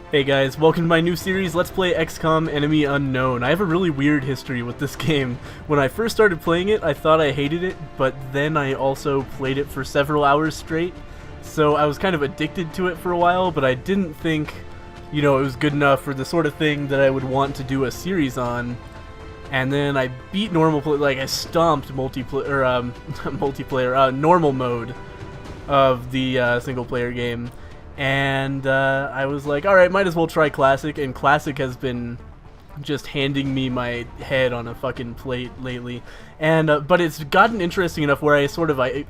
Hey guys, welcome to my new series, Let's Play XCOM Enemy Unknown. I have a really weird history with this game. When I first started playing it, I thought I hated it, but then I also played it for several hours straight. So I was kind of addicted to it for a while, but I didn't think, it was good enough for the sort of thing that I would want to do a series on. And then I beat I stomped normal mode of the single player game. And I was like, alright, might as well try Classic, and Classic has been just handing me my head on a fucking plate lately. And but it's gotten interesting enough where I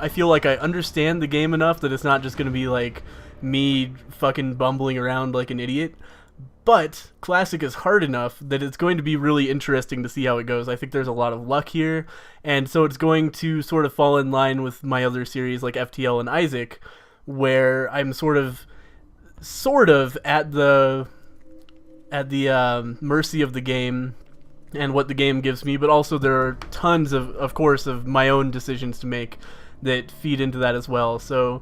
feel like I understand the game enough that it's not just gonna be like me fucking bumbling around like an idiot. But Classic is hard enough that it's going to be really interesting to see how it goes. I think there's a lot of luck here, and so it's going to sort of fall in line with my other series like FTL and Isaac, where I'm sort of at the mercy of the game and what the game gives me, but also there are tons of course of my own decisions to make that feed into that as well. So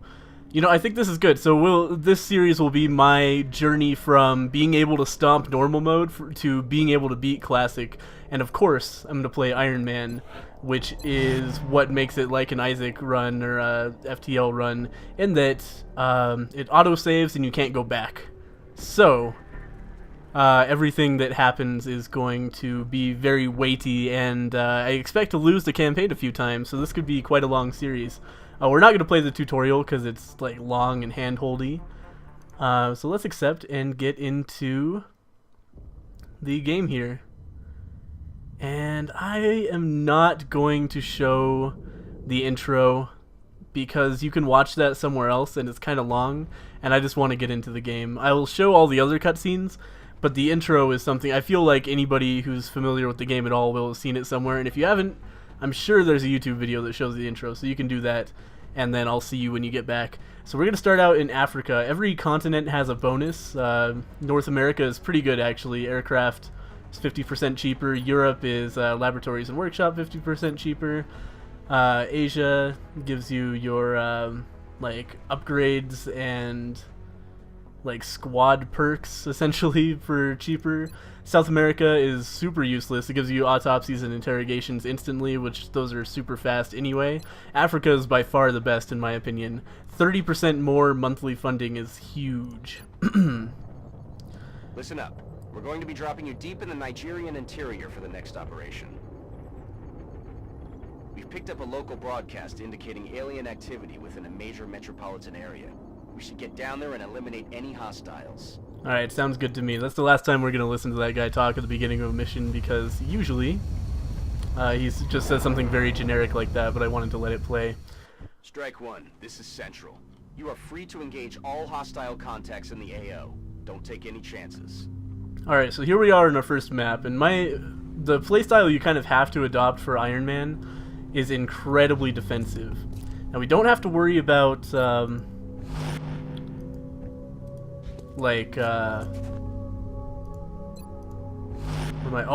I think this is good. So this series will be my journey from being able to stomp normal mode to being able to beat Classic, and of course I'm going to play Ironman, which is what makes it like an Isaac run or a FTL run, in that it auto-saves and you can't go back. So everything that happens is going to be very weighty, and I expect to lose the campaign a few times, so this could be quite a long series. We're not going to play the tutorial because it's like long and hand-holdy. So let's accept and get into the game here. And I am not going to show the intro because you can watch that somewhere else and it's kind of long, and I just want to get into the game. I will show all the other cutscenes, but the intro is something I feel like anybody who's familiar with the game at all will have seen it somewhere, and if you haven't, I'm sure there's a YouTube video that shows the intro, so you can do that, and then I'll see you when you get back. So we're going to start out in Africa. Every continent has a bonus. North America is pretty good, actually. Aircraft is 50% cheaper. Europe is laboratories and workshop 50% cheaper. Asia gives you your upgrades and squad perks essentially for cheaper. South America is super useless. It gives you autopsies and interrogations instantly, which those are super fast anyway. Africa is by far the best in my opinion. 30% more monthly funding is huge. Listen up. We're going to be dropping you deep in the Nigerian interior for the next operation. We've picked up a local broadcast indicating alien activity within a major metropolitan area. We should get down there and eliminate any hostiles. Alright, sounds good to me. That's the last time we're going to listen to that guy talk at the beginning of a mission, because usually he just says something very generic like that, but I wanted to let it play. Strike one, this is Central. You are free to engage all hostile contacts in the AO. Don't take any chances. Alright, so here we are in our first map, and the playstyle you kind of have to adopt for Iron Man is incredibly defensive. Now we don't have to worry about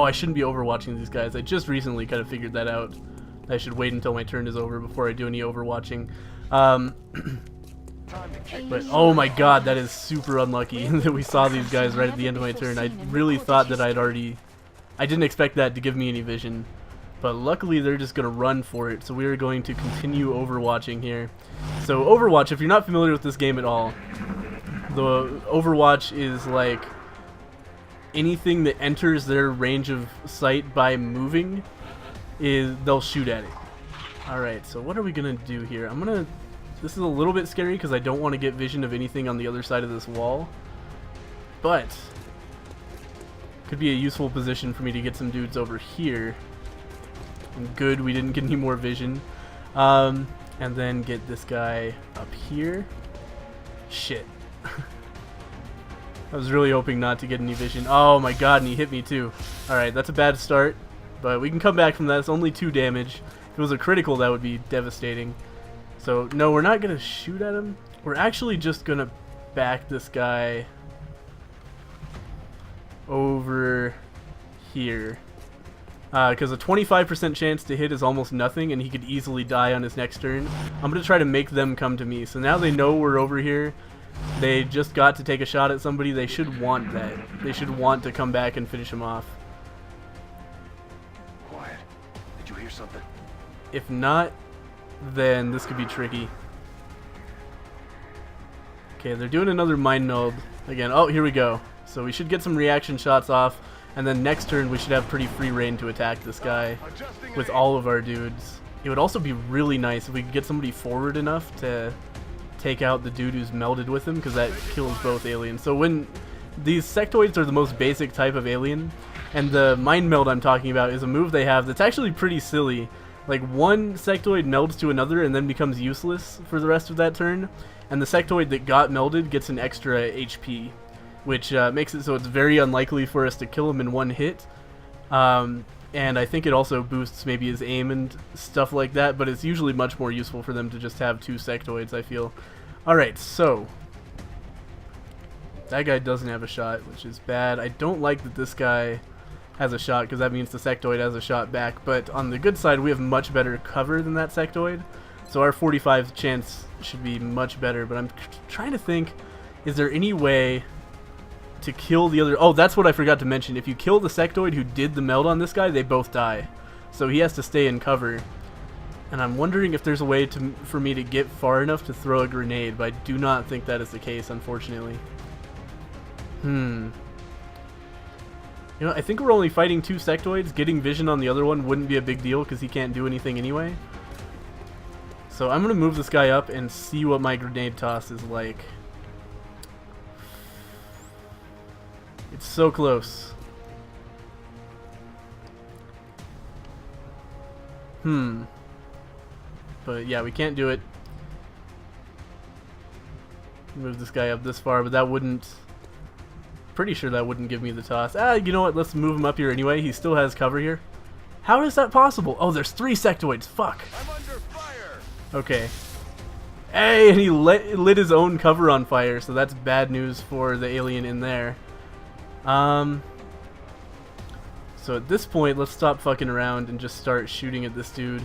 I shouldn't be overwatching these guys. I just recently kind of figured that out. I should wait until my turn is over before I do any overwatching. But oh my god, that is super unlucky that we saw these guys right at the end of my turn. I really thought that I didn't expect that to give me any vision. But luckily they're just going to run for it, so we are going to continue overwatching here. So Overwatch, if you're not familiar with this game at all, the Overwatch is like anything that enters their range of sight by moving, they'll shoot at it. Alright, so what are we going to do here? This is a little bit scary because I don't want to get vision of anything on the other side of this wall, but could be a useful position for me to get some dudes over here. And good, we didn't get any more vision. And then get this guy up here. Shit. I was really hoping not to get any vision. Oh my god, and he hit me too. Alright, that's a bad start, but we can come back from that. It's only 2 damage. If it was a critical, that would be devastating. So, no, we're not going to shoot at him. We're actually just going to back this guy over here. Because a 25% chance to hit is almost nothing, and he could easily die on his next turn. I'm going to try to make them come to me. So now they know we're over here, They just got to take a shot at somebody. They should want that. They should want to come back and finish him off. Quiet. Did you hear something? If not, then this could be tricky. Okay, they're doing another mind meld again. Oh, here we go. So we should get some reaction shots off, and then next turn we should have pretty free reign to attack this guy with all of our dudes. It would also be really nice if we could get somebody forward enough to take out the dude who's melded with him, because that kills both aliens. So when these sectoids are the most basic type of alien, and the mind meld I'm talking about is a move they have that's actually pretty silly. Like, one sectoid melds to another and then becomes useless for the rest of that turn, and the sectoid that got melded gets an extra HP, which makes it so it's very unlikely for us to kill him in one hit. And I think it also boosts maybe his aim and stuff like that, but it's usually much more useful for them to just have two sectoids, I feel. Alright, so that guy doesn't have a shot, which is bad. I don't like that this guy has a shot, because that means the sectoid has a shot back, but on the good side we have much better cover than that sectoid, so our 45 chance should be much better. But I'm trying to think, is there any way to kill the other... Oh, that's what I forgot to mention. If you kill the sectoid who did the meld on this guy, they both die. So he has to stay in cover. And I'm wondering if there's a way for me to get far enough to throw a grenade, but I do not think that is the case, unfortunately. You know, I think we're only fighting two sectoids. Getting vision on the other one wouldn't be a big deal, because he can't do anything anyway. So I'm going to move this guy up and see what my grenade toss is like. It's so close. But yeah, we can't do it. Move this guy up this far, but that wouldn't... Pretty sure that wouldn't give me the toss. You know what? Let's move him up here anyway. He still has cover here. How is that possible? Oh, there's 3 sectoids. Fuck. I'm under fire. Okay. Hey, and he lit his own cover on fire, so that's bad news for the alien in there. So at this point, let's stop fucking around and just start shooting at this dude.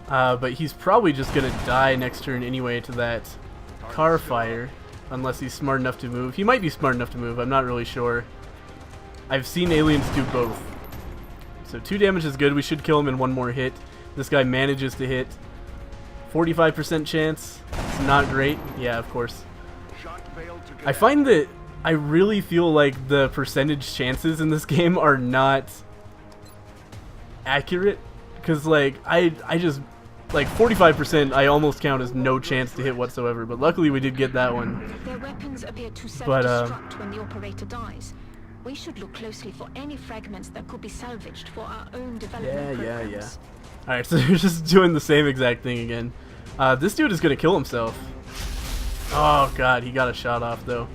But he's probably just gonna die next turn anyway to that car fire, unless he's smart enough to move. He might be smart enough to move, I'm not really sure. I've seen aliens do both. So 2 damage is good. We should kill him in one more hit. This guy manages to hit. 45% chance. It's not great. Yeah, of course. I find that I really feel like the percentage chances in this game are not accurate, because like I just like 45% I almost count as no chance to hit whatsoever, but luckily we did get that one. Their weapons appear to self-destruct when the operator dies. We should look closely for any fragments that could be salvaged for our own development programs. Alright, so they're just doing the same exact thing again. This dude is gonna kill himself. Oh god, he got a shot off though.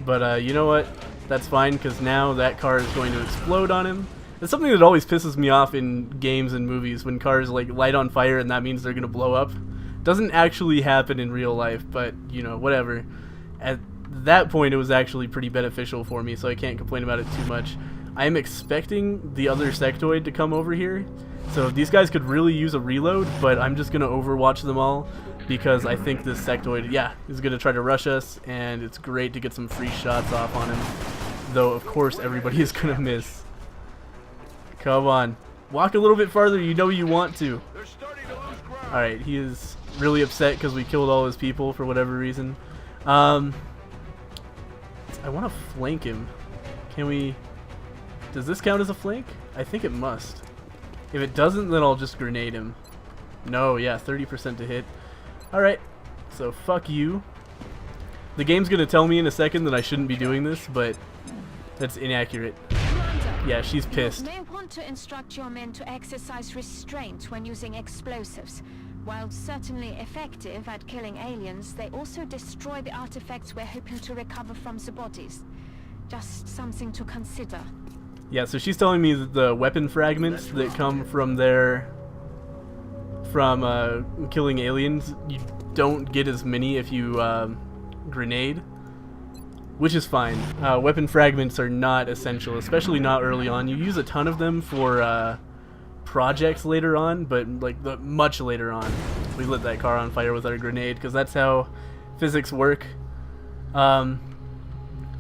But you know what? That's fine, because now that car is going to explode on him. It's something that always pisses me off in games and movies, when cars like light on fire and that means they're gonna blow up. Doesn't actually happen in real life, but you know, whatever. At that point it was actually pretty beneficial for me, so I can't complain about it too much. I am expecting the other sectoid to come over here, so these guys could really use a reload, but I'm just gonna overwatch them all, because I think this sectoid, is gonna try to rush us, and it's great to get some free shots off on him, though of course everybody is gonna miss. Come on, walk a little bit farther, you know you want to. Alright, he is really upset because we killed all his people for whatever reason. I want to flank him. Can we... Does this count as a flank? I think it must. If it doesn't, then I'll just grenade him. No, yeah, 30% to hit. Alright, so fuck you. The game's gonna tell me in a second that I shouldn't be doing this, but that's inaccurate. Yeah, she's pissed. You may want to instruct your men to exercise restraint when using explosives. While certainly effective at killing aliens, they also destroy the artifacts we're hoping to recover from the bodies. Just something to consider. Yeah, so she's telling me that the weapon fragments that come from their... from killing aliens, you don't get as many if you grenade. Which is fine. Weapon fragments are not essential, especially not early on. You use a ton of them for projects later on, but like much later on. We lit that car on fire with our grenade, because that's how physics work.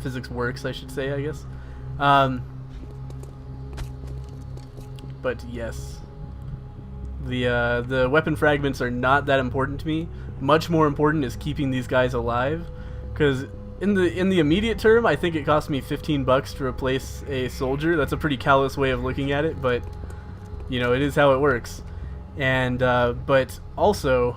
Physics works, I should say, I guess. But yes, the weapon fragments are not that important to me. Much more important is keeping these guys alive, because in the immediate term, I think it cost me $15 to replace a soldier. That's a pretty callous way of looking at it, but you know, it is how it works. And but also,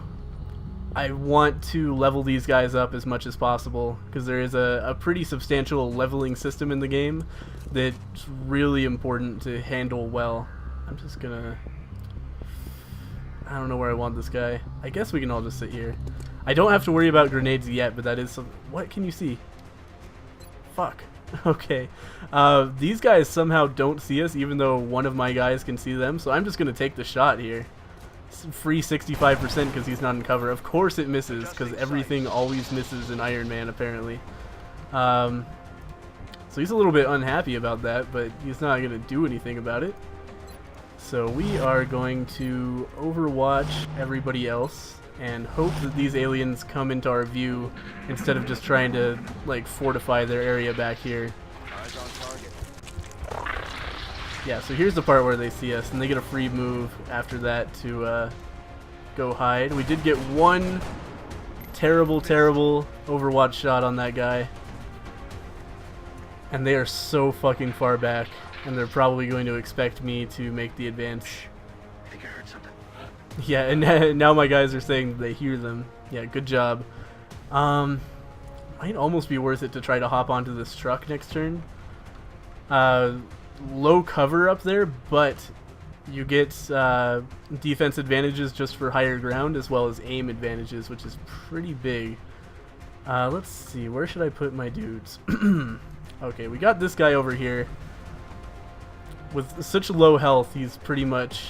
I want to level these guys up as much as possible, because there is a pretty substantial leveling system in the game that's really important to handle well. I'm just gonna... I don't know where I want this guy. I guess we can all just sit here. I don't have to worry about grenades yet, but that is some... What can you see? Fuck. Okay. These guys somehow don't see us, even though one of my guys can see them, so I'm just gonna take the shot here. Free 65% because he's not in cover. Of course it misses, because everything always misses in Ironman, apparently. So he's a little bit unhappy about that, but he's not gonna do anything about it. So we are going to overwatch everybody else and hope that these aliens come into our view instead of just trying to like fortify their area back here. Eyes on target. Yeah, so here's the part where they see us and they get a free move after that to go hide. We did get one terrible overwatch shot on that guy. And they are so fucking far back. And they're probably going to expect me to make the advance. I think I heard something. Yeah, and now my guys are saying that they hear them. Yeah, good job. Might almost be worth it to try to hop onto this truck next turn. Low cover up there, but you get defense advantages just for higher ground, as well as aim advantages, which is pretty big. Let's see, where should I put my dudes? Okay, we got this guy over here. With such low health, he's pretty much...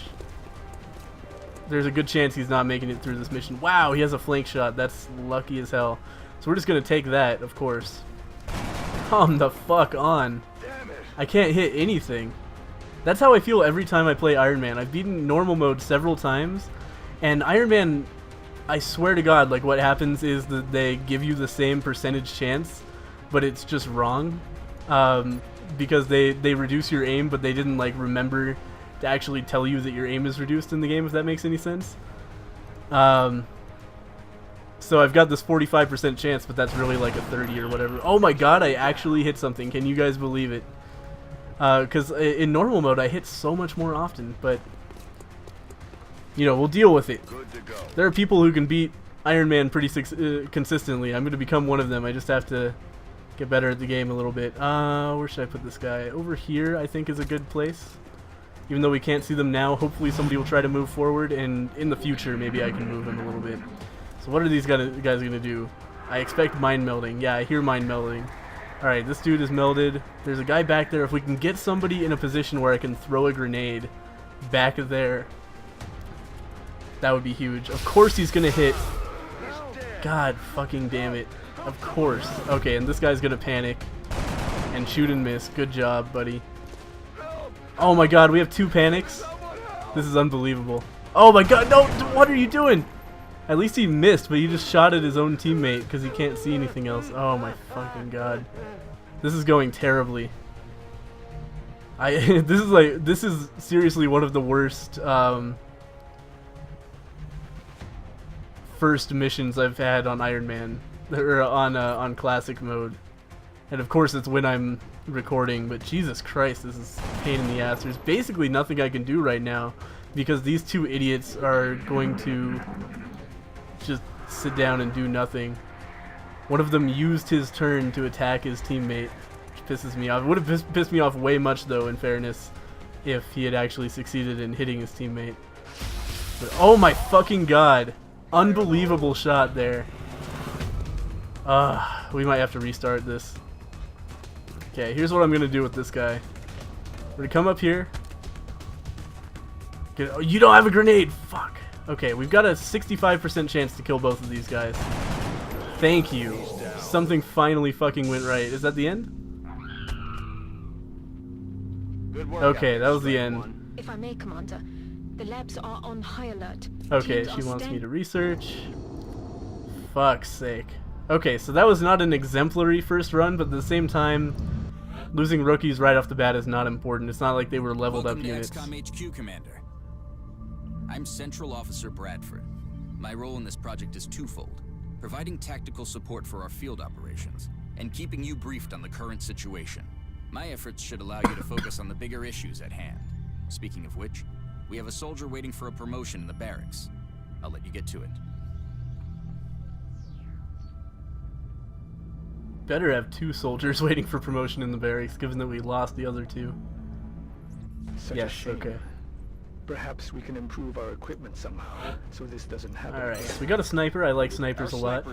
There's a good chance he's not making it through this mission. Wow, he has a flank shot. That's lucky as hell. So we're just going to take that, of course. Come the fuck on. Damn it. I can't hit anything. That's how I feel every time I play Ironman. I've beaten normal mode several times. And Ironman, I swear to God, like what happens is that they give you the same percentage chance, but it's just wrong. Because they reduce your aim, but they didn't like remember to actually tell you that your aim is reduced in the game, if that makes any sense. So I've got this 45% chance, but that's really like a 30 or whatever. Oh my god, I actually hit something. Can you guys believe it? Because in normal mode I hit so much more often, but you know, we'll deal with it. Good to go. There are people who can beat Ironman pretty consistently. I'm going to become one of them. I just have to get better at the game a little bit. Where should I put this guy? Over here, I think, is a good place. Even though we can't see them now, hopefully somebody will try to move forward, and in the future, maybe I can move him a little bit. So what are these guys going to do? I expect mind melding. Yeah, I hear mind melding. Alright, this dude is melded. There's a guy back there. If we can get somebody in a position where I can throw a grenade back there, that would be huge. Of course he's going to hit. God fucking damn it. Of course. Okay, and this guy's gonna panic and shoot and miss. Good job, buddy. Oh my god, we have 2 panics? This is unbelievable. Oh my god, no! What are you doing? At least he missed, but he just shot at his own teammate because he can't see anything else. Oh my fucking god. This is going terribly. This is seriously one of the worst first missions I've had on Ironman. Or on classic mode, and of course it's when I'm recording, but Jesus Christ, this is a pain in the ass. There's basically nothing I can do right now because these 2 idiots are going to just sit down and do nothing. One of them used his turn to attack his teammate, which pisses me off. It would have pissed me off way much though, in fairness, if he had actually succeeded in hitting his teammate. But, oh my fucking god, unbelievable shot there. We might have to restart this. Okay, here's what I'm gonna do with this guy. We're gonna come up here. Oh, you don't have a grenade! Fuck. Okay, we've got a 65% chance to kill both of these guys. Thank you. Something finally fucking went right. Is that the end? Good work. Okay, that was the end. If I may, Commander, the labs are on high alert. Okay, Teams she are wants me to research. Fuck's sake. Okay, so that was not an exemplary first run, but at the same time, losing rookies right off the bat is not important. It's not like they were leveled Welcome up units. to XCOM HQ, Commander. I'm Central Officer Bradford. My role in this project is twofold: providing tactical support for our field operations, and keeping you briefed on the current situation. My efforts should allow you to focus on the bigger issues at hand. Speaking of which, we have a soldier waiting for a promotion in the barracks. I'll let you get to it. Better have 2 soldiers waiting for promotion in the barracks, given that we lost the other 2. Such a Yes, shame. okay. Perhaps we can improve our equipment somehow, so this doesn't happen. Alright, so we got a sniper. I like snipers a lot.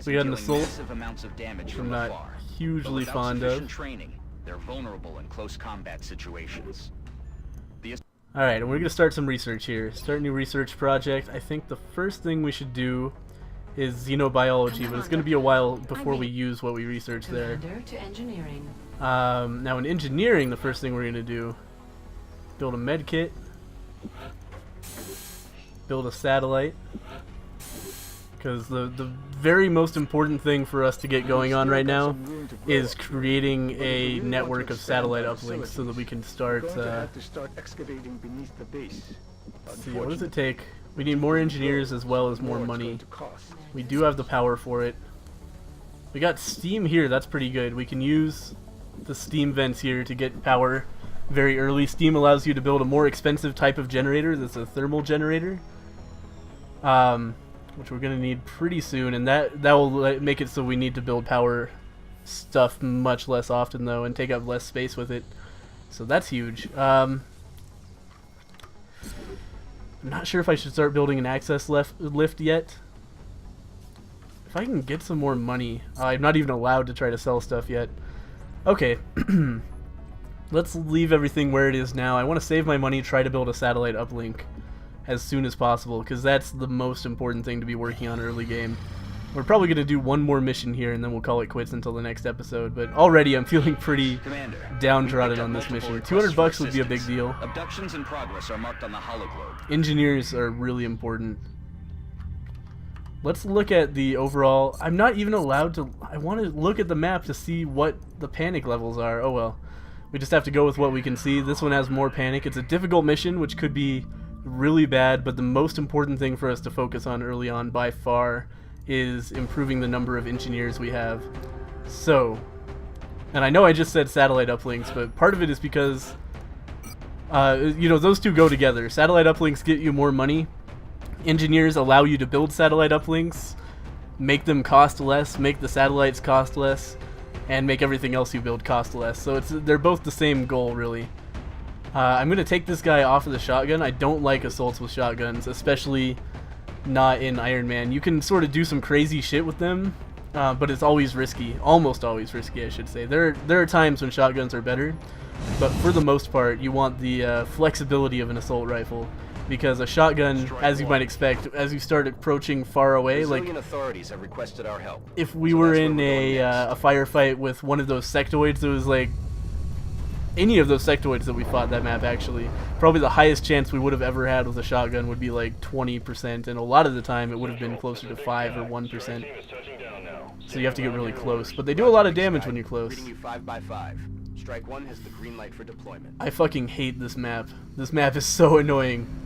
We got an assault, which I'm not hugely fond of. Training, they're vulnerable in close combat situations. Alright, and we're going to start some research here. Start a new research project. I think the first thing we should do is xenobiology, but it's going to be a while before we use what we researched there. To engineering. Now in engineering, the first thing we're going to do, build a med kit, build a satellite, because the very most important thing for us to get going on right now is creating a network of satellite uplinks so that we can start, excavating beneath the base. let's see, what does it take? We need more engineers as well as more money. We do have the power for it. We got steam here, that's pretty good. We can use the steam vents here to get power very early. Steam allows you to build a more expensive type of generator that's a thermal generator, which we're going to need pretty soon, and that will make it so we need to build power stuff much less often though, and take up less space with it. So that's huge. I'm not sure if I should start building an access lift yet. If I can get some more money. I'm not even allowed to try to sell stuff yet. Okay. Let's leave everything where it is now. I want to save my money, try to build a satellite uplink as soon as possible, because that's the most important thing to be working on early game. We're probably going to do one more mission here, and then we'll call it quits until the next episode. But already I'm feeling pretty downtrodden on this mission. $200 would be a big deal. Abductions in progress are marked on the hologlobe. Engineers are really important. Let's look at the overall. I'm not even allowed to. I want to look at the map to see what the panic levels are. Oh well. We just have to go with what we can see. This one has more panic. It's a difficult mission, which could be really bad, but the most important thing for us to focus on early on by far is improving the number of engineers we have. So, and I know I just said satellite uplinks, but part of it is because, you know, those two go together. Satellite uplinks get you more money. Engineers allow you to build satellite uplinks, make them cost less, make the satellites cost less, and make everything else you build cost less. So they're both the same goal, really. I'm going to take this guy off of the shotgun. I don't like assaults with shotguns, especially not in Ironman. You can sort of do some crazy shit with them, but it's always risky. Almost always risky, I should say. There are times when shotguns are better, but for the most part, you want the flexibility of an assault rifle. Because a shotgun, as you might expect, as you start approaching far away, like authorities have requested our help. If we were in a firefight with one of those sectoids, that was like any of those sectoids that we fought that map, actually, probably the highest chance we would have ever had with a shotgun would be like 20%, and a lot of the time it would have been closer to 5 or 1%. So you have to get really close, but they do a lot of damage when you're close. Reading you 5x5. Strike 1 has the green light for deployment. I fucking hate this map. This map is so annoying.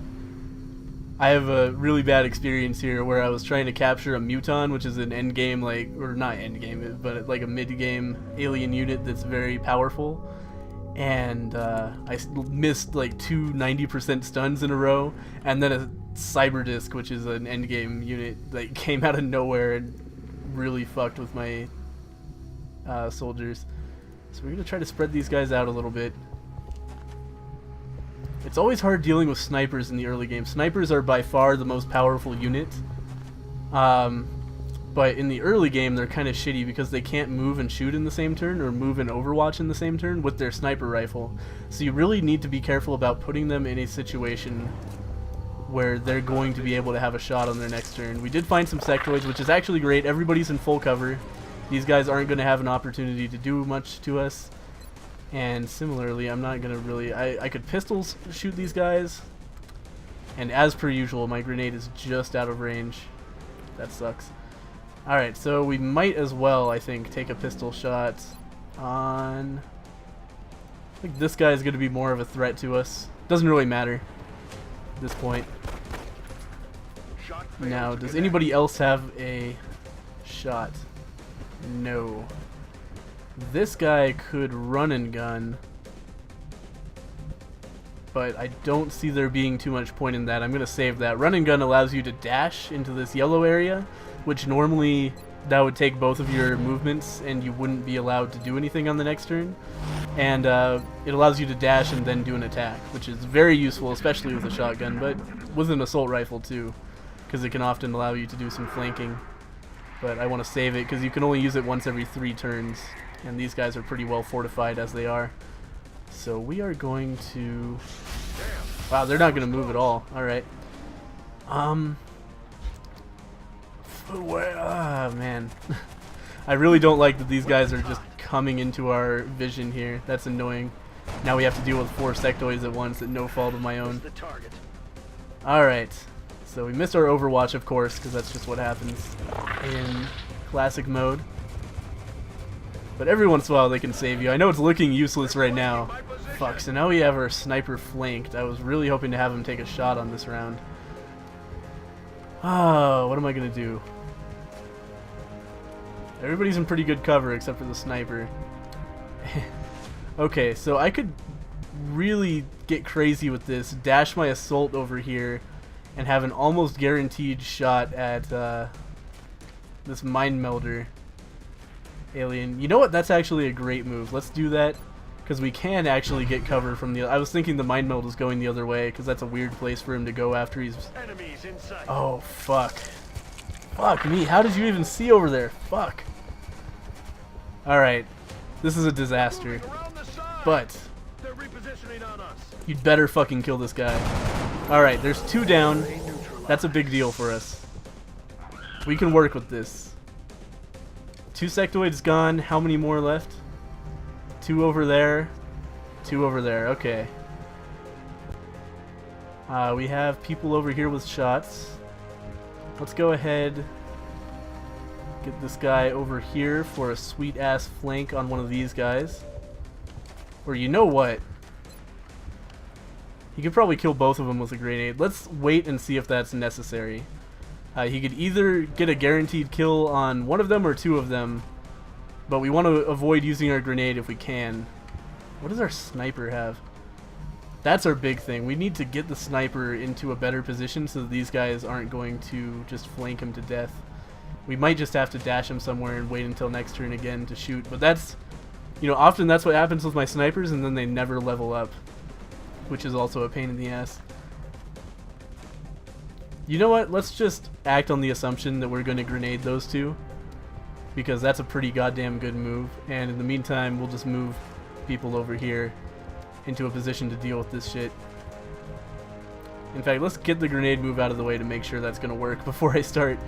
I have a really bad experience here where I was trying to capture a Muton, which is an endgame, like, or not endgame, but like a mid-game alien unit that's very powerful. And I missed like 2 90% stuns in a row, and then a Cyber Disc, which is an endgame unit that came out of nowhere and really fucked with my soldiers. So we're going to try to spread these guys out a little bit. It's always hard dealing with snipers in the early game. Snipers are by far the most powerful unit. But in the early game, they're kind of shitty because they can't move and shoot in the same turn or move and overwatch in the same turn with their sniper rifle. So you really need to be careful about putting them in a situation where they're going to be able to have a shot on their next turn. We did find some sectoids, which is actually great. Everybody's in full cover. These guys aren't going to have an opportunity to do much to us. And similarly, I'm not going to really... I could pistols shoot these guys. And as per usual, my grenade is just out of range. That sucks. Alright, so we might as well, I think, take a pistol shot on... I think this guy is going to be more of a threat to us. Doesn't really matter at this point. Now, does anybody else have a shot? No. This guy could run and gun, but I don't see there being too much point in that. I'm going to save that. Run and gun allows you to dash into this yellow area, which normally that would take both of your movements and you wouldn't be allowed to do anything on the next turn. And it allows you to dash and then do an attack, which is very useful, especially with a shotgun, but with an assault rifle too, because it can often allow you to do some flanking. But I want to save it because you can only use it once every 3 turns, and these guys are pretty well fortified as they are. So we are going to... Wow, they're not going to move at all. Alright. Man. I really don't like that these guys are just coming into our vision here. That's annoying. Now we have to deal with 4 sectoids at once at no fault of my own. Alright. So we missed our overwatch, of course, because that's just what happens in classic mode. But every once in a while they can save you. I know it's looking useless right now. Fuck, so now we have our sniper flanked. I was really hoping to have him take a shot on this round. Oh, what am I going to do? Everybody's in pretty good cover except for the sniper. Okay, so I could really get crazy with this, dash my assault over here, and have an almost guaranteed shot at this mind melder alien. You know what? That's actually a great move. Let's do that, because we can actually get cover from the... I was thinking the mind meld was going the other way, because that's a weird place for him to go after he's... Oh, fuck. Fuck me. How did you even see over there? Fuck. Alright. This is a disaster. But you'd better fucking kill this guy. Alright, there's 2 down. That's a big deal for us. We can work with this. 2 sectoids gone. How many more left? 2 over there. 2 over there. Okay. We have people over here with shots. Let's go ahead, get this guy over here for a sweet ass flank on one of these guys. Or you know what? He could probably kill both of them with a grenade. Let's wait and see if that's necessary. He could either get a guaranteed kill on one of them or 2 of them, but we want to avoid using our grenade if we can. What does our sniper have? That's our big thing. We need to get the sniper into a better position so that these guys aren't going to just flank him to death. We might just have to dash him somewhere and wait until next turn again to shoot. But that's, you know, often that's what happens with my snipers, and then they never level up, which is also a pain in the ass. You know what? Let's just act on the assumption that we're going to grenade those 2, because that's a pretty goddamn good move. And in the meantime, we'll just move people over here into a position to deal with this shit. In fact, let's get the grenade move out of the way to make sure that's going to work before I start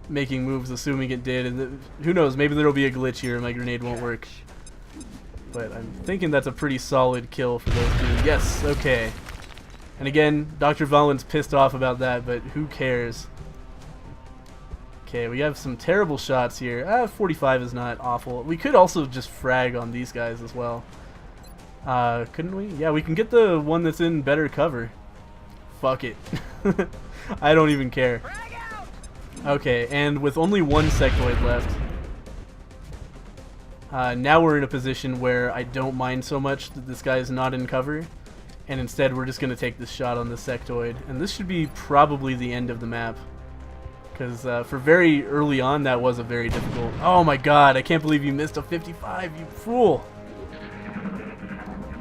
making moves assuming it did. And who knows, maybe there'll be a glitch here and my grenade won't work. But I'm thinking that's a pretty solid kill for those 2. Yes, okay. And again, Dr. Valen's pissed off about that, but who cares? Okay, we have some terrible shots here. 45 is not awful. We could also just frag on these guys as well. Couldn't we? Yeah, we can get the one that's in better cover. Fuck it. I don't even care. Okay, and with only 1 sectoid left, now we're in a position where I don't mind so much that this guy is not in cover, and instead we're just going to take this shot on the sectoid. And this should be probably the end of the map. Because for very early on, that was a very difficult... Oh my god, I can't believe you missed a 55, you fool!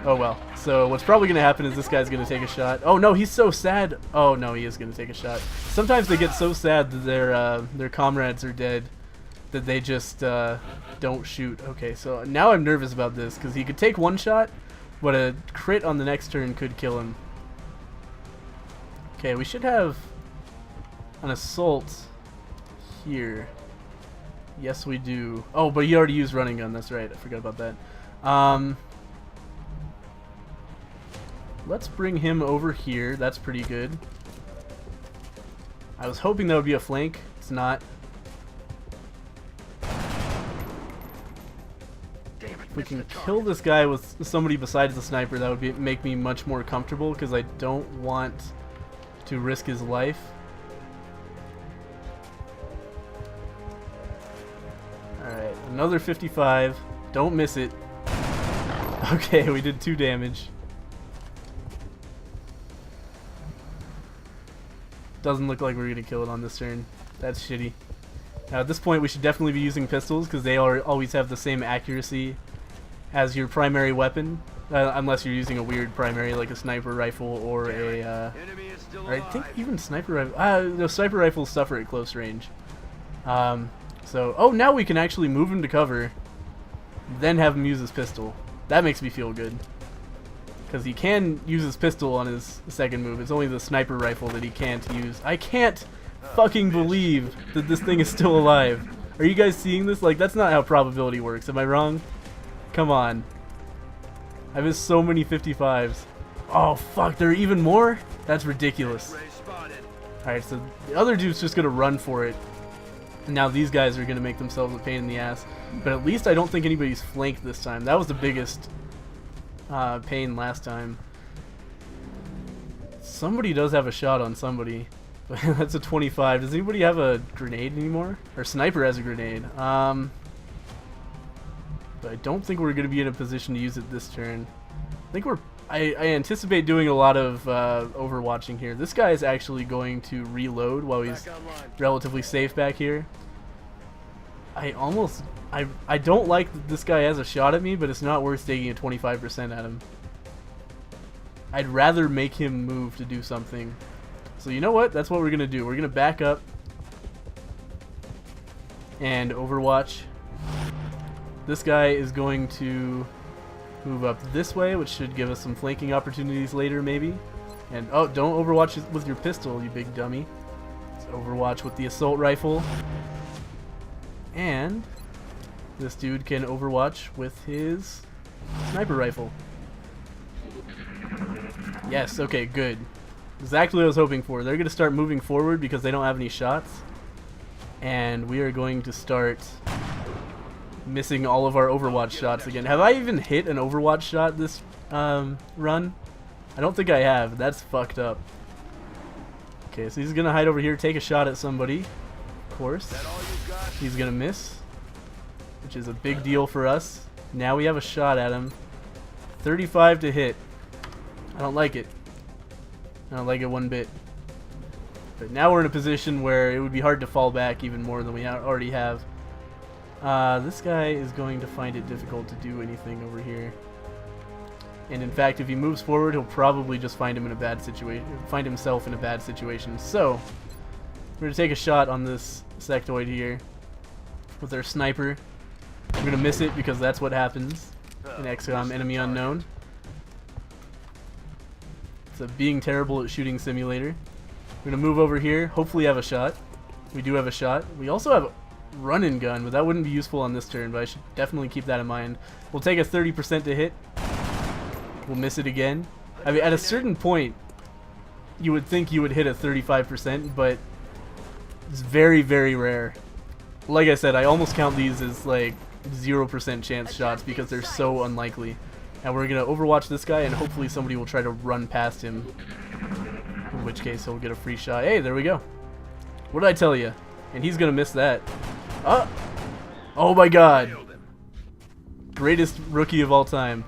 Oh well. So what's probably going to happen is this guy's going to take a shot. Oh no, he's so sad! Oh no, he is going to take a shot. Sometimes they get so sad that their comrades are dead that they just don't shoot. Okay, so now I'm nervous about this, because he could take 1 shot, but a crit on the next turn could kill him. Okay, we should have an assault here. Yes, we do. Oh, but he already used running gun. That's right. I forgot about that. Let's bring him over here. That's pretty good. I was hoping that would be a flank. It's not. If we can kill this guy with somebody besides the sniper, that would make me much more comfortable, because I don't want to risk his life. Alright, another 55. Don't miss it. Okay, we did 2 damage. Doesn't look like we're going to kill it on this turn. That's shitty. Now at this point we should definitely be using pistols, because they always have the same accuracy as your primary weapon, unless you're using a weird primary like a sniper rifle or a or I think even sniper rifle. No, sniper rifles suffer at close range. So oh, now we can actually move him to cover, then have him use his pistol. That makes me feel good, because he can use his pistol on his second move. It's only the sniper rifle that he can't use. I can't fucking believe that this thing is still alive. Are you guys seeing this? Like, that's not how probability works. Am I wrong? Come on. I missed so many 55s. Oh fuck, there are even more? That's ridiculous. Alright, so the other dude's just gonna run for it. And now these guys are gonna make themselves a pain in the ass. But at least I don't think anybody's flanked this time. That was the biggest pain last time. Somebody does have a shot on somebody. That's a 25. Does anybody have a grenade anymore? Or sniper has a grenade. But I don't think we're going to be in a position to use it this turn. I think I anticipate doing a lot of overwatching here. This guy is actually going to reload while he's relatively safe back here. I don't like that this guy has a shot at me, but it's not worth taking a 25% at him. I'd rather make him move to do something. So you know what? That's what we're going to do. We're going to back up and overwatch. This guy is going to move up this way, which should give us some flanking opportunities later, maybe. And oh, don't overwatch with your pistol, you big dummy. Let's overwatch with the assault rifle. And this dude can overwatch with his sniper rifle. Yes, okay, good. Exactly what I was hoping for. They're going to start moving forward because they don't have any shots. And we are going to start missing all of our Overwatch shots again. Have I even hit an Overwatch shot this run? I don't think I have. That's fucked up. Okay, so he's gonna hide over here, take a shot at somebody. Of course. He's gonna miss, which is a big deal for us. Now we have a shot at him. 35 to hit. I don't like it. I don't like it one bit. But now we're in a position where it would be hard to fall back even more than we already have. This guy is going to find it difficult to do anything over here. And in fact, if he moves forward, he'll probably just find him in a bad situation, find himself in a bad situation. So, we're going to take a shot on this sectoid here with our sniper. We're going to miss it because that's what happens in XCOM Enemy Unknown. It's a being terrible at shooting simulator. We're going to move over here, hopefully have a shot. We do have a shot. We also have run and gun, but that wouldn't be useful on this turn, but I should definitely keep that in mind. We'll take a 30% to hit. We'll miss it again. I mean, at a certain point, you would think you would hit a 35%, but it's very, very rare. Like I said, I almost count these as like 0% chance shots because they're so unlikely. And we're going to overwatch this guy, and hopefully somebody will try to run past him, in which case he'll get a free shot. Hey, there we go. What did I tell you? And he's going to miss that. Oh my god. Greatest rookie of all time.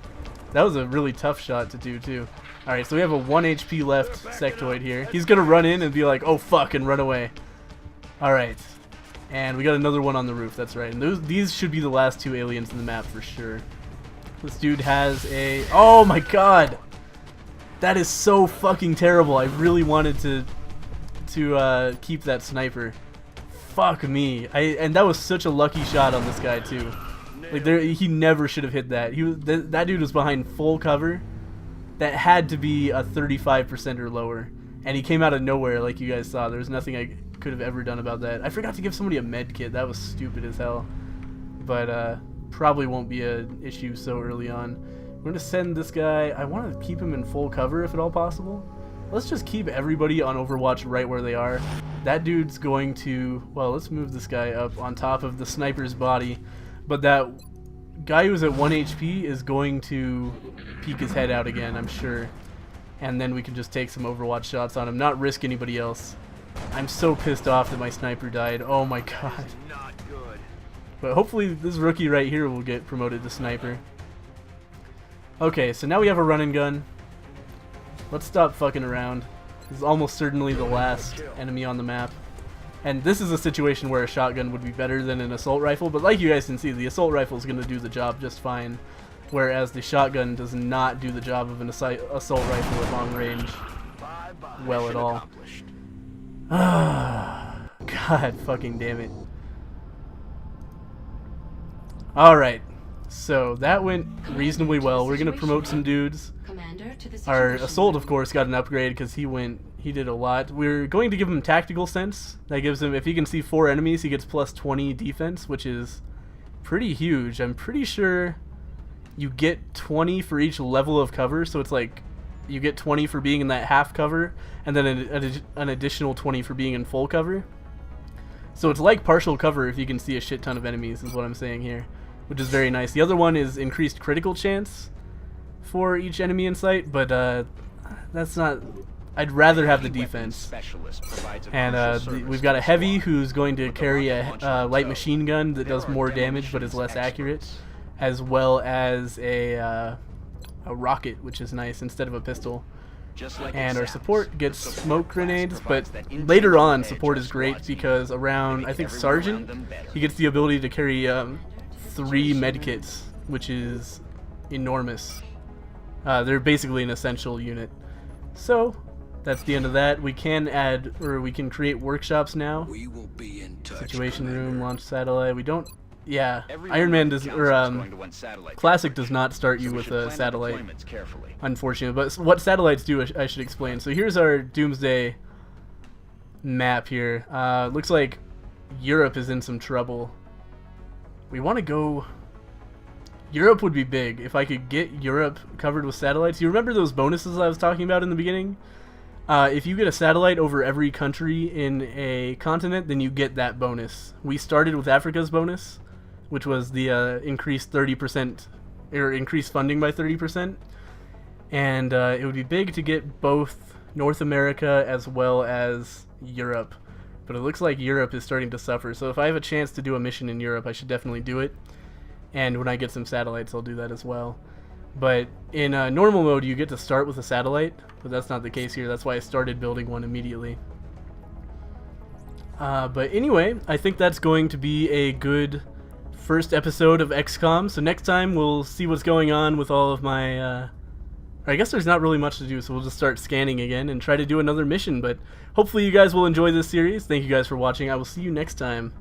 That was a really tough shot to do too. Alright, so we have a 1 HP left sectoid here. He's going to run in and be like, oh fuck, and run away. Alright. And we got another one on the roof, that's right. And these should be the last 2 aliens in the map for sure. This dude has a... Oh my god! That is so fucking terrible. I really wanted to keep that sniper. Fuck me. And that was such a lucky shot on this guy too. Like he never should have hit that. That dude was behind full cover. That had to be a 35% or lower. And he came out of nowhere like you guys saw. There was nothing I could have ever done about that. I forgot to give somebody a med kit. That was stupid as hell. But probably won't be an issue so early on. We're going to send this guy... I want to keep him in full cover if at all possible. let's just keep everybody on Overwatch right where they are. That dude's going to, well, let's move this guy up on top of the sniper's body, but that guy who's at 1 HP is going to peek his head out again, I'm sure, and then we can just take some Overwatch shots on him, not risk anybody else. I'm so pissed off that my sniper died. Oh my god. Not good. But hopefully this rookie right here will get promoted to sniper. Okay, so now we have a run and gun. Let's stop fucking around. This is almost certainly the last enemy on the map. And this is a situation where a shotgun would be better than an assault rifle, but like you guys can see, the assault rifle is going to do the job just fine, whereas the shotgun does not do the job of an assault rifle at long range well at all. God fucking damn it. Alright, so that went reasonably well. We're going to promote some dudes. Our assault, of course, got an upgrade because he did a lot. We're going to give him tactical sense. That gives him, if he can see 4 enemies, he gets plus 20 defense, which is pretty huge. I'm pretty sure you get 20 for each level of cover, so it's like you get 20 for being in that half cover, and then an additional 20 for being in full cover. So it's like partial cover if you can see a shit ton of enemies, is what I'm saying here, which is very nice. The other one is increased critical chance for each enemy in sight, but that's not... I'd rather have the defense. And we've got a heavy who's going to carry a light machine gun that does more damage but is less accurate, as well as a rocket, which is nice, instead of a pistol. And our support gets smoke grenades, but later on support is great because around, I think, Sergeant, he gets the ability to carry 3 medkits, which is enormous. They're basically an essential unit. So that's the end of that. We can add, or we can create workshops now. We will be in touch, Situation Commander. room, launch satellite. We don't. Yeah, Ironman does, or Classic does not start you with a satellite, unfortunately. But what satellites do, I should explain. So here's our Doomsday map here. Looks like Europe is in some trouble. We want to go... Europe would be big if I could get Europe covered with satellites. You remember those bonuses I was talking about in the beginning? If you get a satellite over every country in a continent, then you get that bonus. We started with Africa's bonus, which was the increased 30%, or increased funding by 30%. And it would be big to get both North America as well as Europe. But it looks like Europe is starting to suffer. So if I have a chance to do a mission in Europe, I should definitely do it. And when I get some satellites, I'll do that as well. But in normal mode, you get to start with a satellite, but that's not the case here. That's why I started building one immediately. But anyway, I think that's going to be a good first episode of XCOM. So next time, we'll see what's going on with all of my... I guess there's not really much to do, so we'll just start scanning again and try to do another mission. But hopefully you guys will enjoy this series. Thank you guys for watching. I will see you next time.